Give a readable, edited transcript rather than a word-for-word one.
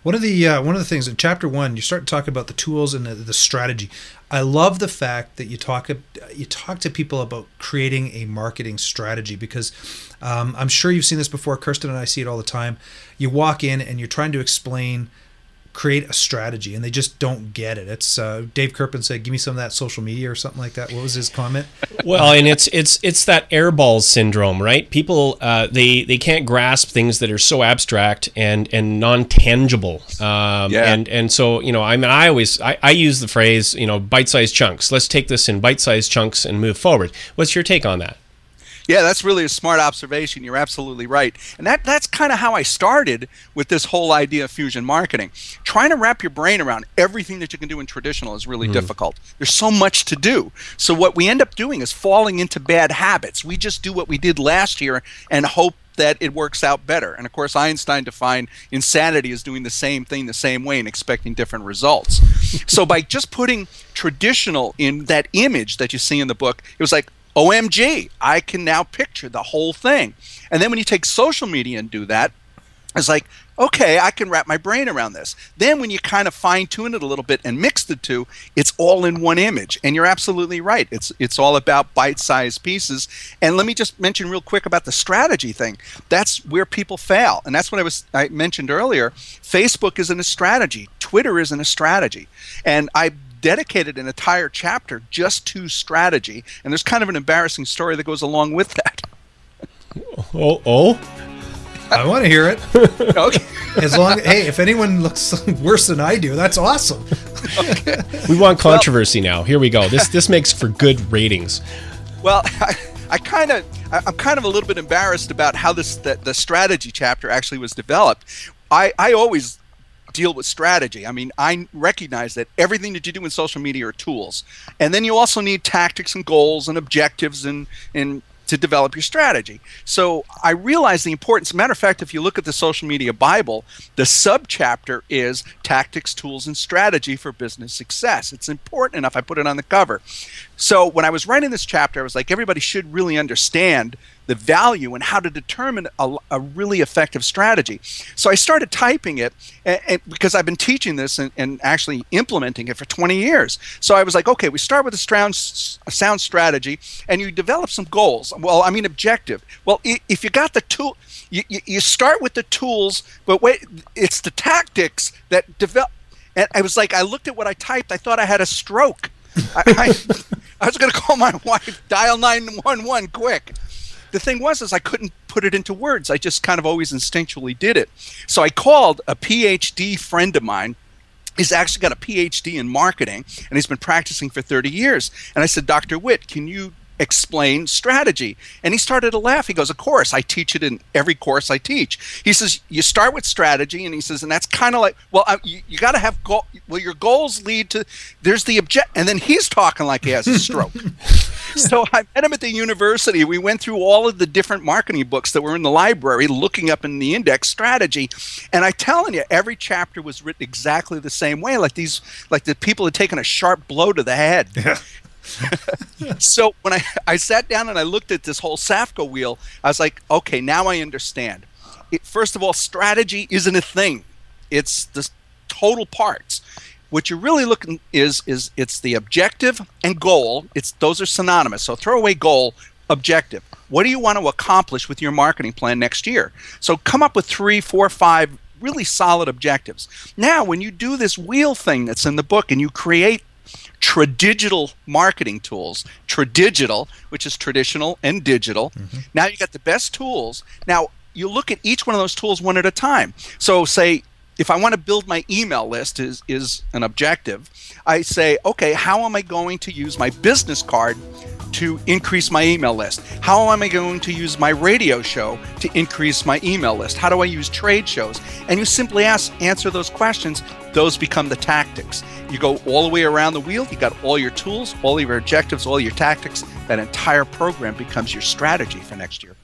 One of the things in chapter 1, you start to talk about the tools and the strategy. I love the fact that you talk to people about creating a marketing strategy, because I'm sure you've seen this before. Kirsten and I see it all the time. You walk in and you're trying to create a strategy, and they just don't get it. It's Dave Kirpin said, "Give me some of that social media," or something like that. What was his comment? Well, and it's that airball syndrome, right? People they can't grasp things that are so abstract and non-tangible. And so, you know, I mean, I use the phrase, you know, bite-sized chunks. Let's take this in bite-sized chunks and move forward. What's your take on that? Yeah, that's really a smart observation. You're absolutely right. And that's kind of how I started with this whole idea of fusion marketing. Trying to wrap your brain around everything that you can do in traditional is really difficult. There's so much to do. So what we end up doing is falling into bad habits. We just do what we did last year and hope that it works out better. And of course, Einstein defined insanity as doing the same thing the same way and expecting different results. So by just putting traditional in that image that you see in the book, it was like, OMG, I can now picture the whole thing. And then when you take social media and do that, it's like, okay, I can wrap my brain around this. Then when you kind of fine-tune it a little bit and mix the two, it's all in one image. And you're absolutely right. It's all about bite-sized pieces. And let me just mention real quick about the strategy thing. That's where people fail. And that's what I mentioned earlier. Facebook isn't a strategy. Twitter isn't a strategy. And I dedicated an entire chapter just to strategy, and there's kind of an embarrassing story that goes along with that. Oh, I want to hear it. Okay. Hey, if anyone looks worse than I do, that's awesome. Okay. We want controversy now. Here we go. This makes for good ratings. Well, I'm kind of a little bit embarrassed about how the strategy chapter actually was developed. I always deal with strategy. I mean, I recognize that everything that you do in social media are tools. And then you also need tactics and goals and objectives and to develop your strategy. So I realize the importance. Matter of fact, if you look at the Social Media Bible, the subchapter is Tactics, Tools, and Strategy for Business Success. It's important enough I put it on the cover. So when I was writing this chapter, I was like, everybody should really understand the value and how to determine a really effective strategy. So I started typing it and because I've been teaching this and actually implementing it for 20 years. So I was like, okay, we start with a sound strategy and you develop some goals. Well, I mean objective. Well, if you got the tool, you start with the tools, but wait, it's the tactics that develop. And I was like, I looked at what I typed, I thought I had a stroke. I was going to call my wife, dial 911 quick. The thing is I couldn't put it into words. I just kind of always instinctually did it. So I called a PhD friend of mine. He's actually got a PhD in marketing, and he's been practicing for 30 years. And I said, Dr. Witt, can you explain strategy? And he started to laugh. He goes, of course, I teach it in every course I teach. He says, you start with strategy, and he says, and that's kind of like, well, you got to have your goals lead to, there's the object, and then he's talking like he has a stroke. So I met him at the university. We went through all of the different marketing books that were in the library, looking up in the index strategy. And I'm telling you, every chapter was written exactly the same way, like the people had taken a sharp blow to the head. Yeah. So when I sat down and I looked at this whole Safko wheel, I was like, okay, now I understand. First of all, strategy isn't a thing. It's the total parts. What you're really looking is it's the objective and goal. Those are synonymous. So throw away goal, objective. What do you want to accomplish with your marketing plan next year? So come up with 3, 4, 5 really solid objectives. Now, when you do this wheel thing that's in the book and you create tradigital marketing tools, tradigital, which is traditional and digital. Now you got the best tools. Now you look at each one of those tools one at a time. So say, if I want to build my email list is an objective, I say, okay, how am I going to use my business card to increase my email list? How am I going to use my radio show to increase my email list? How do I use trade shows? And you simply answer those questions. Those become the tactics. You go all the way around the wheel. You got all your tools, all your objectives, all your tactics. That entire program becomes your strategy for next year.